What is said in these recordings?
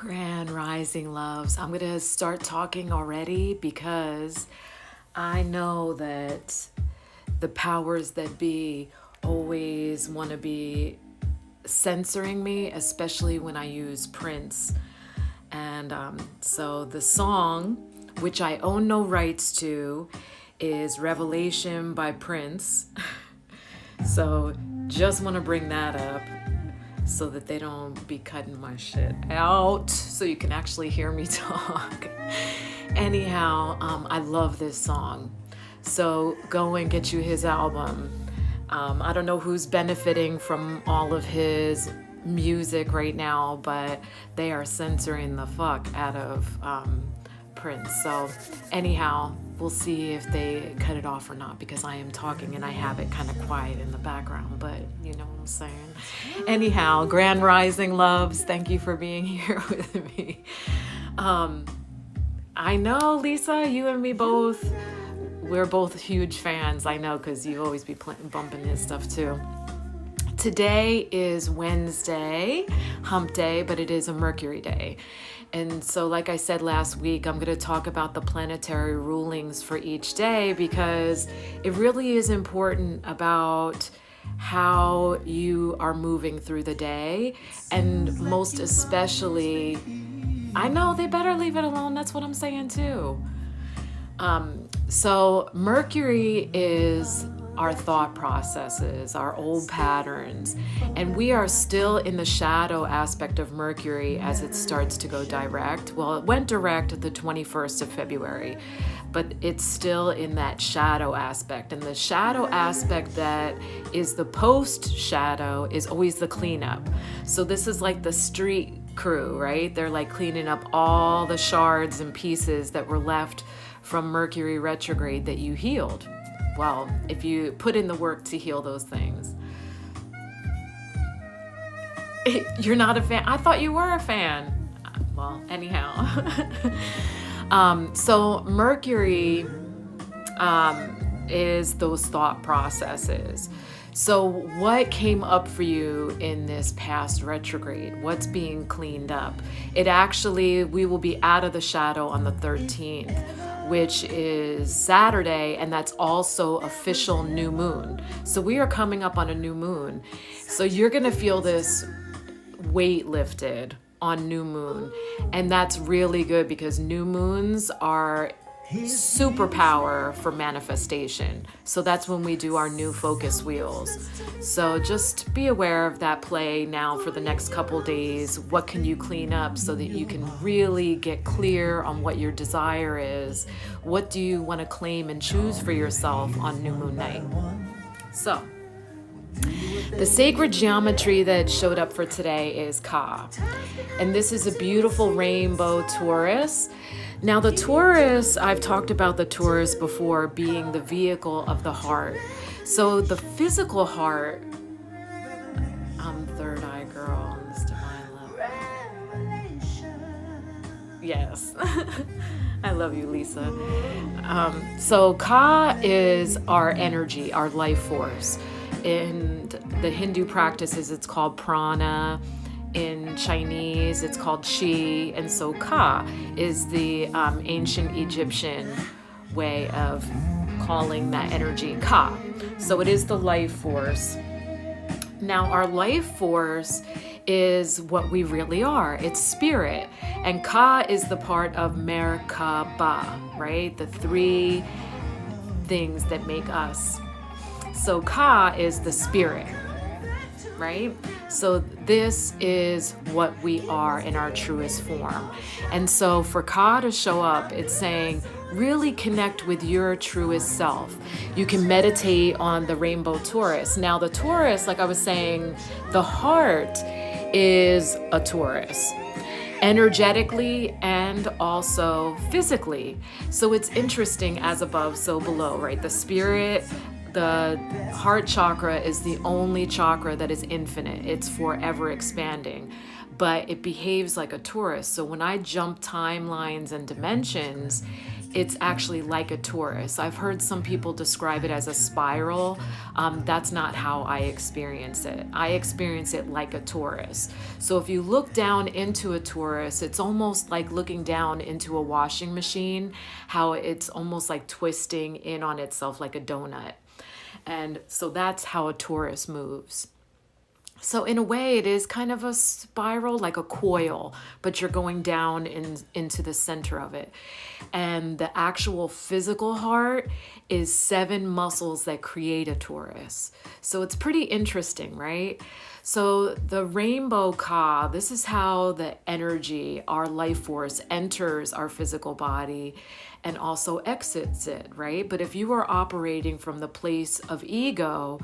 Grand Rising loves. I'm going to start talking already because I know that the powers that be always want to be censoring me, especially when I use Prince. And so the song, which I own no rights to, is Revelation by Prince. So just want to bring that up so that they don't be cutting my shit out so you can actually hear me talk. Anyhow, I love this song. So go and get you his album. I don't know who's benefiting from all of his music right now, but they are censoring the fuck out of Prince. So anyhow, we'll see if they cut it off or not, because I am talking and I have it kind of quiet in the background, but you know what I'm saying. Anyhow, Grand Rising loves, thank you for being here with me. I know, Lisa, you and me both, we're both huge fans. I know, because you always be bumping his stuff too. Today is Wednesday, hump day, but it is a Mercury day. And so, like I said last week, I'm going to talk about the planetary rulings for each day, because it really is important about how you are moving through the day. And most especially, I know they better leave it alone. That's what I'm saying too. So Mercury is our thought processes, our old patterns, and we are still in the shadow aspect of Mercury as it starts to go direct. Well, it went direct the 21st of February, but it's still in that shadow aspect. And the shadow aspect that is the post shadow is always the cleanup. So this is like the street crew, right? They're like cleaning up all the shards and pieces that were left from Mercury retrograde that you healed. Well, if you put in the work to heal those things. You're not a fan? I thought you were a fan. Well, anyhow. So Mercury is those thought processes. So what came up for you in this past retrograde? What's being cleaned up? We will be out of the shadow on the 13th, which is Saturday, and that's also official new moon. So we are coming up on a new moon. So you're going to feel this weight lifted on new moon. And that's really good, because new moons are superpower for manifestation. So that's when we do our new focus wheels. So just be aware of that play now for the next couple days. What can you clean up so that you can really get clear on what your desire is? What do you want to claim and choose for yourself on new moon night? So the sacred geometry that showed up for today is Ka. And this is a beautiful rainbow Taurus. Now the Taurus, I've talked about the Taurus before being the vehicle of the heart. So the physical heart, I'm third eye girl on this divine level. Yes. I love you, Lisa. So Ka is our energy, our life force. In the Hindu practices, it's called prana. In Chinese, it's called Qi. And so Ka is the ancient Egyptian way of calling that energy Ka. So it is the life force. Now, our life force is what we really are. It's spirit. And Ka is the part of Merkaba, right? The three things that make us. So Ka is the spirit, right? So this is what we are in our truest form. And so for Ka to show up, it's saying, really connect with your truest self. You can meditate on the rainbow Taurus. Now the Taurus, like I was saying, the heart is a Taurus, energetically and also physically. So it's interesting, as above, so below, right? The spirit, the heart chakra is the only chakra that is infinite. It's forever expanding, but it behaves like a Taurus. So when I jump timelines and dimensions, it's actually like a torus. I've heard some people describe it as a spiral. That's not how I experience it. I experience it like a torus. So if you look down into a torus, it's almost like looking down into a washing machine, how it's almost like twisting in on itself like a donut. And so that's how a torus moves. So in a way, it is kind of a spiral, like a coil, but you're going down into the center of it. And the actual physical heart is 7 muscles that create a torus. So it's pretty interesting, right? So the rainbow Ka, this is how the energy, our life force, enters our physical body and also exits it, right? But if you are operating from the place of ego,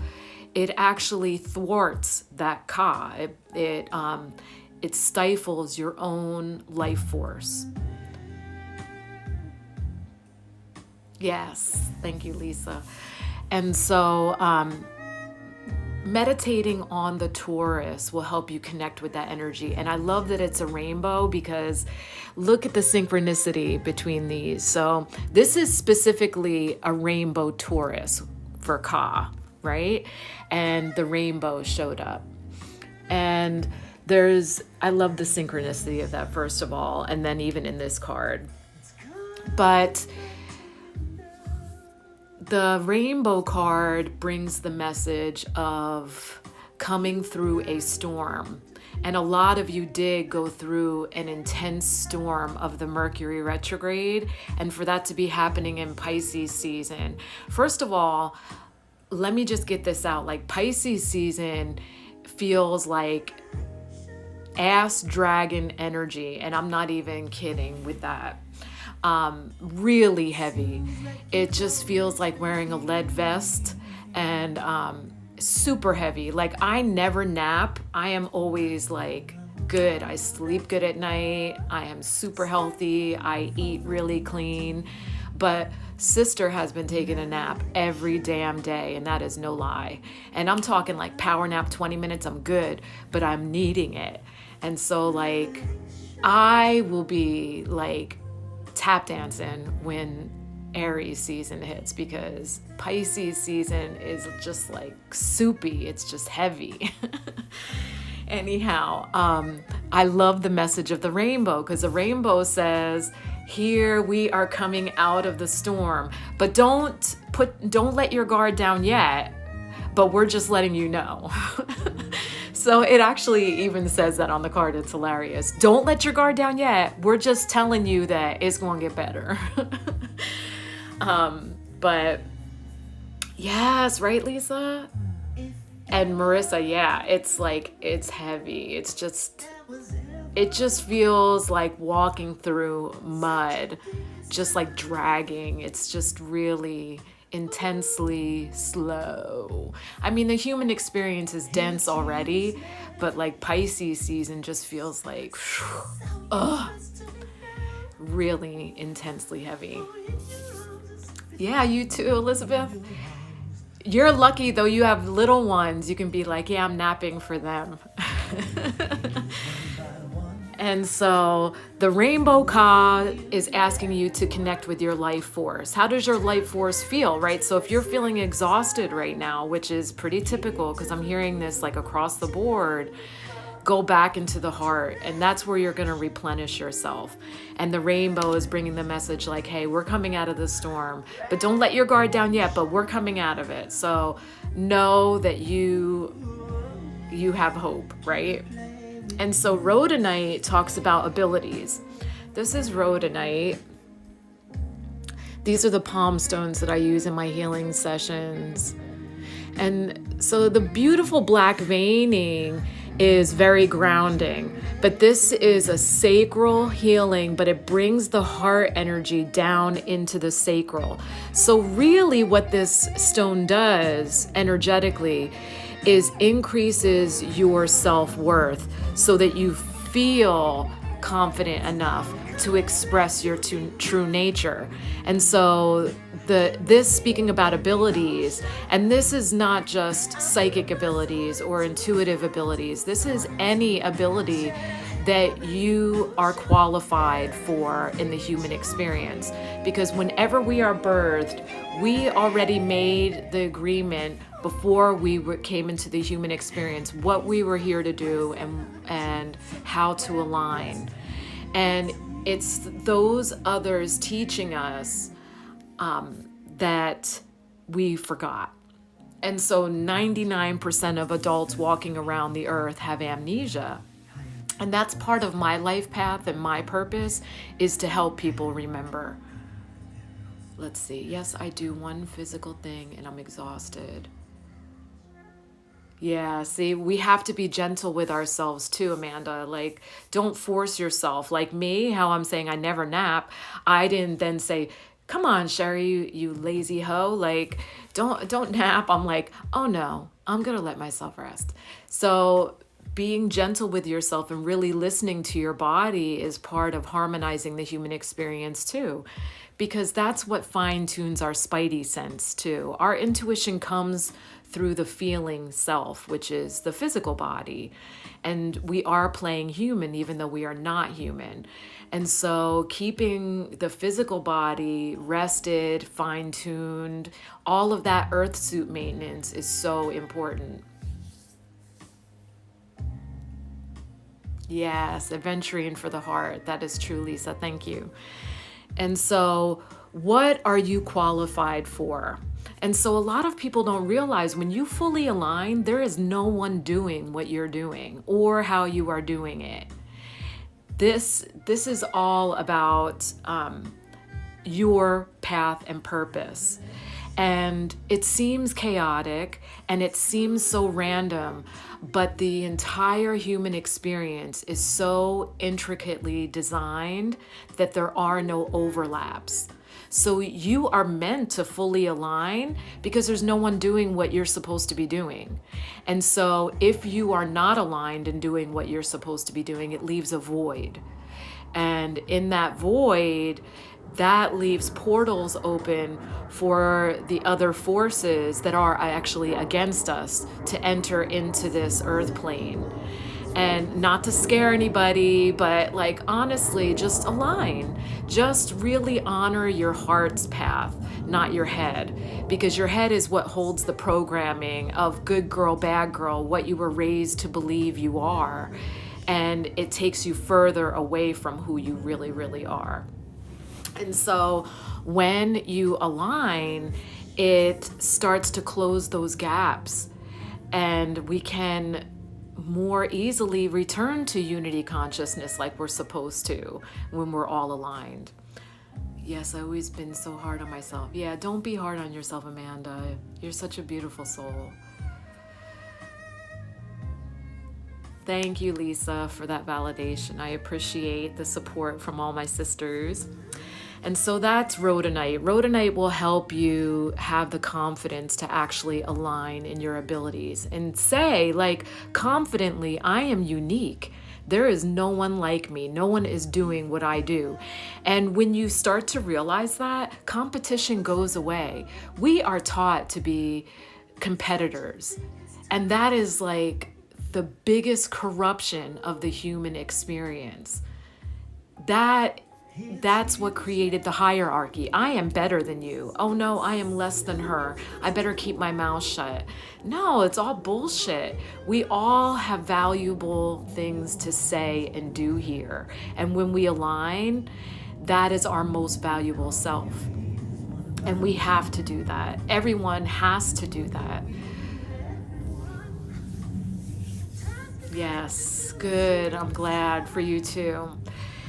it actually thwarts that Ka. It stifles your own life force. Yes, thank you, Lisa. And so meditating on the torus will help you connect with that energy. And I love that it's a rainbow because look at the synchronicity between these. So this is specifically a rainbow torus for Ka, right? And the rainbow showed up. And I love the synchronicity of that, first of all, and then even in this card. But the rainbow card brings the message of coming through a storm. And a lot of you did go through an intense storm of the Mercury retrograde, and for that to be happening in Pisces season. First of all, let me just get this out. Like, Pisces season feels like ass dragon energy, and I'm not even kidding with that. Really heavy. It just feels like wearing a lead vest, and super heavy. Like, I never nap. I am always like good. I sleep good at night. I am super healthy. I eat really clean. But sister has been taking a nap every damn day, and that is no lie. And I'm talking like power nap 20 minutes, I'm good, but I'm needing it. And so like I will be like tap dancing when Aries season hits, because Pisces season is just like soupy. It's just heavy. Anyhow, I love the message of the rainbow, because the rainbow says, here we are coming out of the storm, but don't let your guard down yet, but we're just letting you know. So it actually even says that on the card. It's hilarious. Don't let your guard down yet. We're just telling you that it's going to get better. But yes, right, Lisa? And Marissa, yeah, it's like, it's heavy. It just feels like walking through mud, just like dragging. It's just really intensely slow. I mean, the human experience is dense already, but like Pisces season just feels like, really intensely heavy. Yeah, you too, Elizabeth. You're lucky though, you have little ones. You can be like, yeah, I'm napping for them. And so the rainbow Ka is asking you to connect with your life force. How does your life force feel, right? So if you're feeling exhausted right now, which is pretty typical because I'm hearing this like across the board, go back into the heart, and that's where you're going to replenish yourself. And the rainbow is bringing the message like, hey, we're coming out of the storm, but don't let your guard down yet, but we're coming out of it. So know that you have hope, right? And so rhodonite talks about abilities. This is rhodonite. These are the palm stones that I use in my healing sessions. And so the beautiful black veining is very grounding, but this is a sacral healing, but it brings the heart energy down into the sacral. So really what this stone does energetically is increases your self-worth so that you feel confident enough to express your true nature. And so this speaking about abilities, and this is not just psychic abilities or intuitive abilities, this is any ability that you are qualified for in the human experience. Because whenever we are birthed, we already made the agreement before we came into the human experience, what we were here to do and how to align. And it's those others teaching us that we forgot. And so 99% of adults walking around the earth have amnesia. And that's part of my life path, and my purpose is to help people remember. Let's see. Yes, I do one physical thing and I'm exhausted. Yeah, see, we have to be gentle with ourselves too, Amanda. Like, don't force yourself. Like me, how I'm saying I never nap. I didn't then say, come on, Sherry, you lazy hoe. Like, don't nap. I'm like, oh no, I'm gonna let myself rest. So being gentle with yourself and really listening to your body is part of harmonizing the human experience too, because that's what fine tunes our spidey sense too. Our intuition comes through the feeling self, which is the physical body. And we are playing human, even though we are not human. And so keeping the physical body rested, fine-tuned, all of that earth suit maintenance is so important. Yes, adventuring for the heart. That is true, Lisa. Thank you. And so what are you qualified for? And so a lot of people don't realize when you fully align, there is no one doing what you're doing or how you are doing it. This is all about your path and purpose. And it seems chaotic and it seems so random, but the entire human experience is so intricately designed that there are no overlaps. So you are meant to fully align because there's no one doing what you're supposed to be doing. And so if you are not aligned and doing what you're supposed to be doing, it leaves a void. And in that void, that leaves portals open for the other forces that are actually against us to enter into this earth plane. And not to scare anybody, but like honestly, just align. Just really honor your heart's path, not your head. Because your head is what holds the programming of good girl, bad girl, what you were raised to believe you are. And it takes you further away from who you really, really are. And so when you align, it starts to close those gaps, and we can more easily return to unity consciousness like we're supposed to when we're all aligned. Yes, I've always been so hard on myself. Yeah, don't be hard on yourself, Amanda. You're such a beautiful soul. Thank you, Lisa, for that validation. I appreciate the support from all my sisters. And so that's Rhodonite. Rhodonite will help you have the confidence to actually align in your abilities and say, like, confidently, I am unique. There is no one like me. No one is doing what I do. And when you start to realize that, competition goes away. We are taught to be competitors. And that is like the biggest corruption of the human experience. That's what created the hierarchy. I am better than you. Oh no, I am less than her. I better keep my mouth shut. No, it's all bullshit. We all have valuable things to say and do here. And when we align, that is our most valuable self. And we have to do that. Everyone has to do that. Yes, good. I'm glad for you too.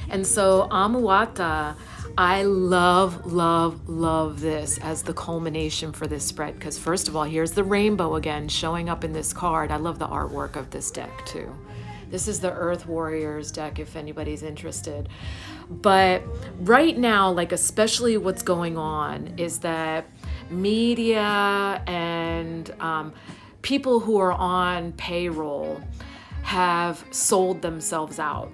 And so Amuata, I love this as the culmination for this spread, because first of all, here's the rainbow again showing up in this card. I love the artwork of this deck too. This is the Earth Warriors deck if anybody's interested. But right now, like especially what's going on is that media and people who are on payroll have sold themselves out.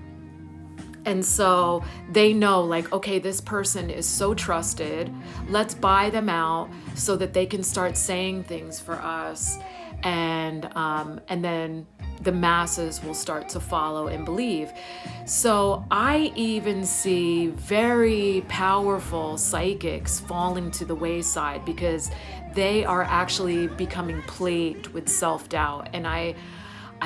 And so they know like, okay, this person is so trusted. Let's buy them out so that they can start saying things for us. and then the masses will start to follow and believe. So I even see very powerful psychics falling to the wayside because they are actually becoming plagued with self-doubt. And I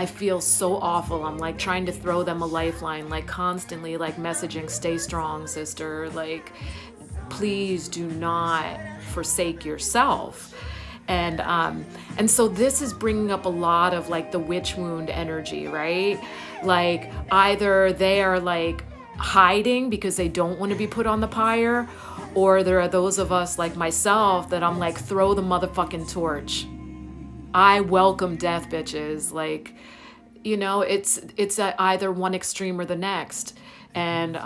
feel so awful. I'm like trying to throw them a lifeline, like constantly like messaging, stay strong, sister. Like, please do not forsake yourself. And so this is bringing up a lot of like the witch wound energy, right? Like either they are like hiding because they don't want to be put on the pyre, or there are those of us like myself that I'm like, throw the motherfucking torch. I welcome death, bitches. Like, you know, it's at either one extreme or the next. And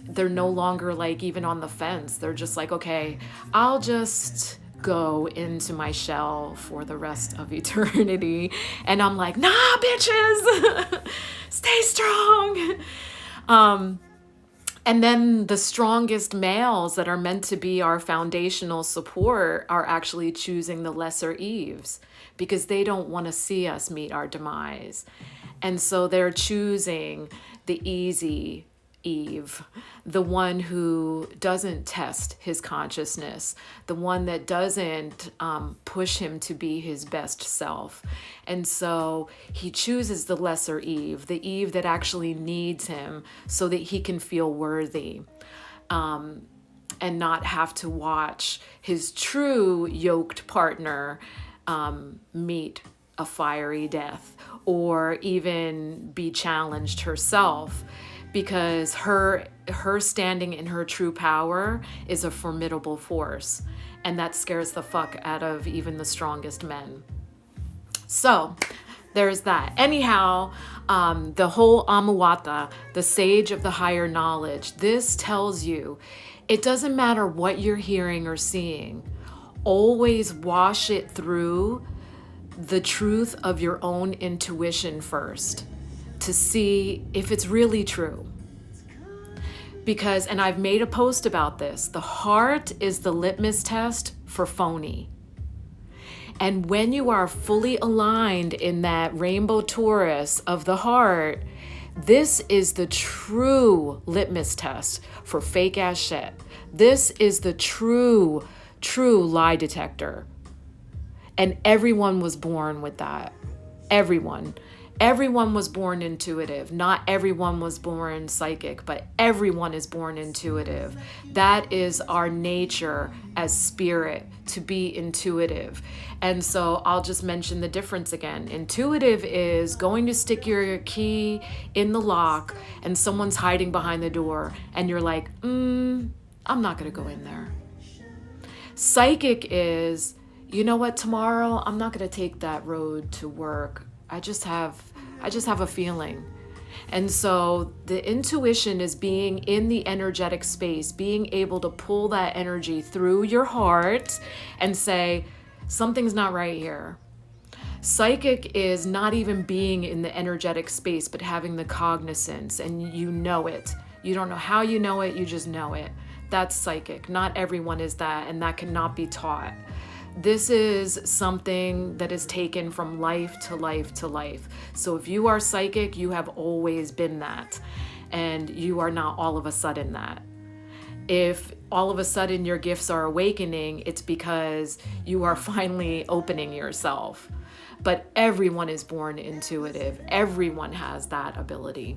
they're no longer like even on the fence. They're just like, okay, I'll just go into my shell for the rest of eternity. And I'm like, nah, bitches, stay strong. And then the strongest males that are meant to be our foundational support are actually choosing the lesser Eves because they don't want to see us meet our demise. And so they're choosing the easy Eve, the one who doesn't test his consciousness, the one that doesn't push him to be his best self. And so he chooses the lesser Eve, the Eve that actually needs him so that he can feel worthy, and not have to watch his true yoked partner meet a fiery death or even be challenged herself. Because her standing in her true power is a formidable force. And that scares the fuck out of even the strongest men. So there's that. Anyhow, the whole Amuwata, the sage of the higher knowledge, this tells you it doesn't matter what you're hearing or seeing. Always wash it through the truth of your own intuition first, to see if it's really true. Because, and I've made a post about this, the heart is the litmus test for phony. And when you are fully aligned in that rainbow torus of the heart, this is the true litmus test for fake ass shit. This is the true lie detector. And everyone was born with that. Everyone was born intuitive. Not everyone was born psychic, but everyone is born intuitive. That is our nature as spirit, to be intuitive. And so I'll just mention the difference again. Intuitive is going to stick your key in the lock and someone's hiding behind the door and you're like, I'm not gonna go in there. Psychic is, you know what, tomorrow I'm not gonna take that road to work. I just have a feeling. And so the intuition is being in the energetic space, being able to pull that energy through your heart and say, something's not right here. Psychic is not even being in the energetic space, but having the cognizance, and you know it. You don't know how you know it, you just know it. That's psychic. Not everyone is that, and that cannot be taught. This is something that is taken from life to life to life. So if you are psychic, you have always been that, and you are not all of a sudden that. If all of a sudden your gifts are awakening, it's because you are finally opening yourself. But everyone is born intuitive. Everyone has that ability.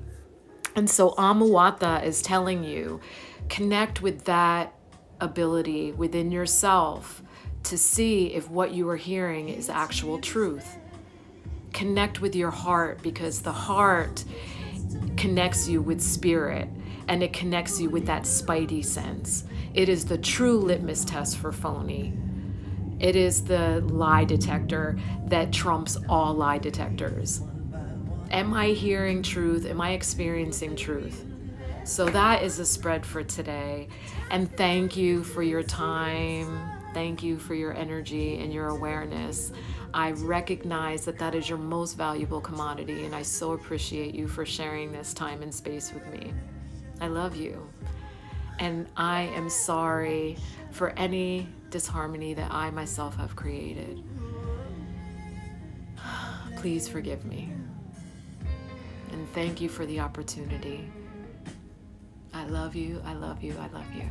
And so Amuwata is telling you, connect with that ability within yourself to see if what you are hearing is actual truth. Connect with your heart, because the heart connects you with spirit, and it connects you with that spidey sense. It is the true litmus test for phony. It is the lie detector that trumps all lie detectors. Am I hearing truth? Am I experiencing truth? So that is the spread for today. And thank you for your time. Thank you for your energy and your awareness. I recognize that that is your most valuable commodity, and I so appreciate you for sharing this time and space with me. I love you. And I am sorry for any disharmony that I myself have created. Please forgive me. And thank you for the opportunity. I love you. I love you. I love you.